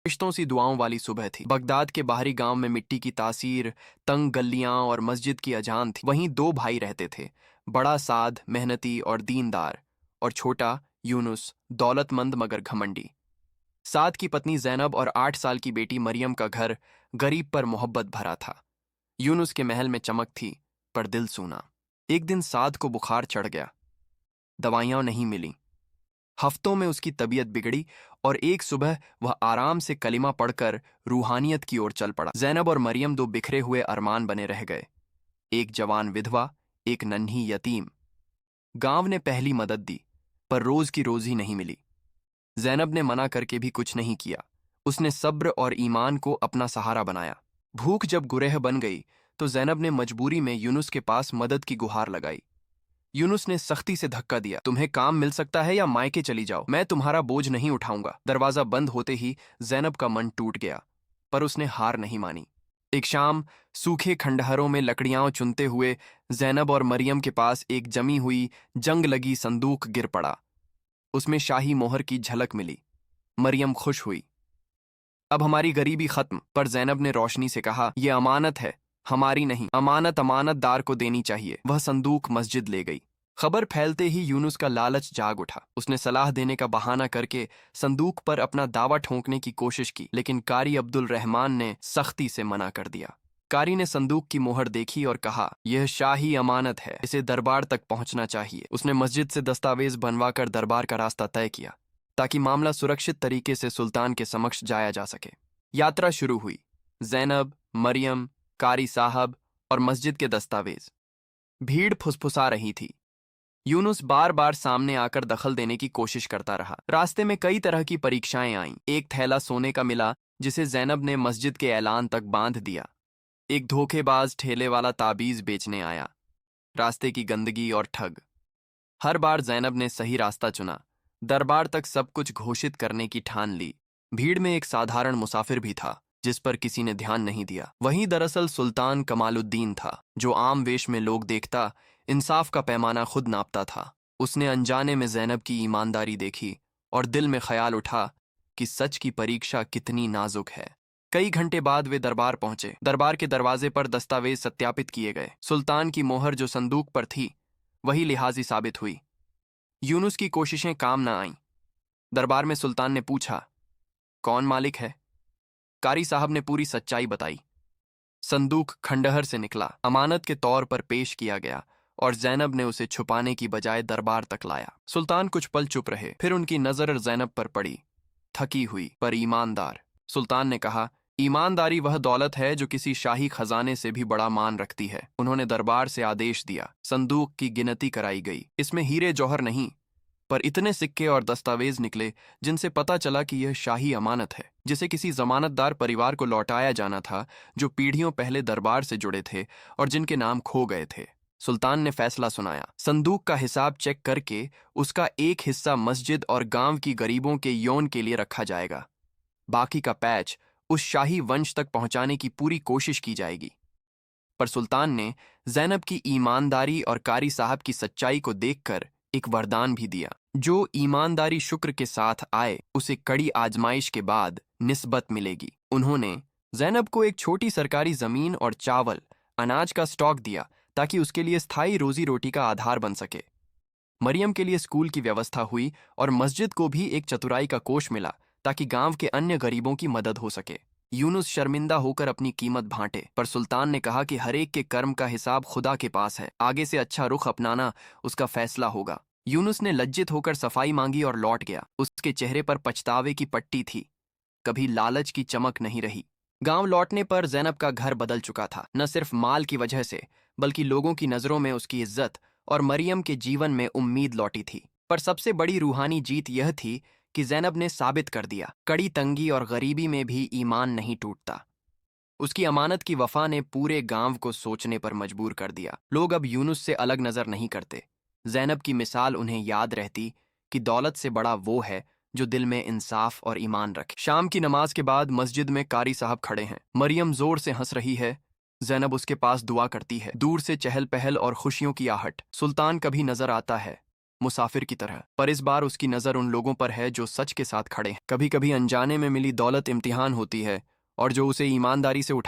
रिश्तों सी दुआओं वाली सुबह थी। बगदाद के बाहरी गांव में मिट्टी की तासीर, तंग गलियां और मस्जिद की अजान थी। वहीं दो भाई रहते थे, बड़ा साद, मेहनती और दीनदार, और छोटा यूनुस, दौलतमंद मगर घमंडी। साद की पत्नी जैनब और 8 साल की बेटी मरियम का घर गरीब पर मोहब्बत भरा था। यूनुस के महल में चमक थी, पर दिल सूना। एक दिन साद को बुखार चढ़ गया। दवाइयां नहीं मिली। हफ्तों में उसकी तबीयत बिगड़ी और एक सुबह वह आराम से कलिमा पढ़कर रूहानियत की ओर चल पड़ा। जैनब और मरियम दो बिखरे हुए अरमान बने रह गए, एक जवान विधवा, एक नन्ही यतीम। गांव ने पहली मदद दी, पर रोज की रोज ही नहीं मिली। जैनब ने मना करके भी कुछ नहीं किया। उसने सब्र और ईमान को अपना सहारा बनाया। भूख जब गुरेह बन गई तो जैनब ने मजबूरी में यूनुस के पास मदद की गुहार लगाई। यूनुस ने सख्ती से धक्का दिया। तुम्हें काम मिल सकता है या मायके चली जाओ, मैं तुम्हारा बोझ नहीं उठाऊंगा। दरवाजा बंद होते ही जैनब का मन टूट गया, पर उसने हार नहीं मानी। एक शाम सूखे खंडहरों में लकड़ियां चुनते हुए जैनब और मरियम के पास एक जमी हुई, जंग लगी संदूक गिर पड़ा। उसमें शाही मोहर की झलक मिली। मरियम खुश हुई, अब हमारी गरीबी खत्म। पर जैनब ने रोशनी से कहा, यह अमानत है, हमारी नहीं। अमानत अमानतदार को देनी चाहिए। वह संदूक मस्जिद ले गई। खबर फैलते ही यूनुस का लालच जाग उठा। उसने सलाह देने का बहाना करके संदूक पर अपना दावा ठोंकने की कोशिश की, लेकिन कारी अब्दुल रहमान ने सख्ती से मना कर दिया। कारी ने संदूक की मोहर देखी और कहा, यह शाही अमानत है, इसे दरबार तक पहुंचना चाहिए। उसने मस्जिद से दस्तावेज बनवाकर दरबार का रास्ता तय किया, ताकि मामला सुरक्षित तरीके से सुल्तान के समक्ष जाया जा सके। यात्रा शुरू हुई। जैनब, मरियम, कारी साहब और मस्जिद के दस्तावेज। भीड़ फुसफुसा रही थी। यूनुस बार बार सामने आकर दखल देने की कोशिश करता रहा। रास्ते में कई तरह की परीक्षाएं आईं। एक थैला सोने का मिला, जिसे जैनब ने मस्जिद के ऐलान तक बांध दिया। एक धोखेबाज ठेले वाला ताबीज बेचने आया। रास्ते की गंदगी और ठग। हर बार जैनब ने सही रास्ता चुना। दरबार तक सब कुछ घोषित करने की ठान ली। भीड़ में एक साधारण मुसाफिर भी था, जिस पर किसी ने ध्यान नहीं दिया। वही दरअसल सुल्तान कमालुद्दीन था, जो आम वेश में लोग देखता, इंसाफ का पैमाना खुद नापता था। उसने अनजाने में जैनब की ईमानदारी देखी और दिल में ख्याल उठा कि सच की परीक्षा कितनी नाजुक है। कई घंटे बाद वे दरबार पहुंचे। दरबार के दरवाजे पर दस्तावेज सत्यापित किए गए। सुल्तान की मोहर जो संदूक पर थी, वही लिहाजी साबित हुई। यूनुस की कोशिशें काम न आईं। दरबार में सुल्तान ने पूछा, कौन मालिक है? कारी साहब ने पूरी सच्चाई बताई। संदूक खंडहर से निकला, अमानत के तौर पर पेश किया गया और जैनब ने उसे छुपाने की बजाय दरबार तक लाया। सुल्तान कुछ पल चुप रहे, फिर उनकी नजर जैनब पर पड़ी, थकी हुई पर ईमानदार। सुल्तान ने कहा, ईमानदारी वह दौलत है जो किसी शाही खजाने से भी बड़ा मान रखती है। उन्होंने दरबार से आदेश दिया। संदूक की गिनती कराई गई। इसमें हीरे जौहर नहीं, पर इतने सिक्के और दस्तावेज निकले जिनसे पता चला कि यह शाही अमानत है, जिसे किसी जमानतदार परिवार को लौटाया जाना था, जो पीढ़ियों पहले दरबार से जुड़े थे और जिनके नाम खो गए थे। सुल्तान ने फैसला सुनाया, संदूक का हिसाब चेक करके उसका एक हिस्सा मस्जिद और गांव की गरीबों के यौन के लिए रखा जाएगा। बाकी का पैच उस शाही वंश तक पहुंचाने की पूरी कोशिश की जाएगी। पर सुल्तान ने जैनब की ईमानदारी और कारी साहब की सच्चाई को देखकर एक वरदान भी दिया। जो ईमानदारी शुक्र के साथ आए, उसे कड़ी आजमाइश के बाद निस्बत मिलेगी। उन्होंने जैनब को एक छोटी सरकारी जमीन और चावल, अनाज का स्टॉक दिया, ताकि उसके लिए स्थायी रोजी रोटी का आधार बन सके। मरियम के लिए स्कूल की व्यवस्था हुई और मस्जिद को भी एक चतुराई का कोष मिला, ताकि गांव के अन्य गरीबों की मदद हो सके। यूनुस शर्मिंदा होकर अपनी कीमत भांटे, पर सुल्तान ने कहा कि हर एक के कर्म का हिसाब खुदा के पास है। आगे से अच्छा रुख अपनाना उसका फैसला होगा। यूनुस ने लज्जित होकर सफाई मांगी और लौट गया। उसके चेहरे पर पछतावे की पट्टी थी, कभी लालच की चमक नहीं रही। गांव लौटने पर जैनब का घर बदल चुका था, न सिर्फ माल की वजह से, बल्कि लोगों की नजरों में उसकी इज्जत और मरियम के जीवन में उम्मीद लौटी थी। पर सबसे बड़ी रूहानी जीत यह थी कि जैनब ने साबित कर दिया, कड़ी तंगी और गरीबी में भी ईमान नहीं टूटता। उसकी अमानत की वफा ने पूरे गांव को सोचने पर मजबूर कर दिया। लोग अब यूनुस से अलग नजर नहीं करते। जैनब की मिसाल उन्हें याद रहती कि दौलत से बड़ा वो है जो दिल में इंसाफ और ईमान रखे। शाम की नमाज के बाद मस्जिद में कारी साहब खड़े हैं। मरियम जोर से हंस रही है। जैनब उसके पास दुआ करती है। दूर से चहल पहल और खुशियों की आहट। सुल्तान कभी नजर आता है, मुसाफिर की तरह। पर इस बार उसकी नज़र उन लोगों पर है जो सच के साथ खड़े हैं। कभी कभी अनजाने में मिली दौलत इम्तिहान होती है, और जो उसे ईमानदारी से उठा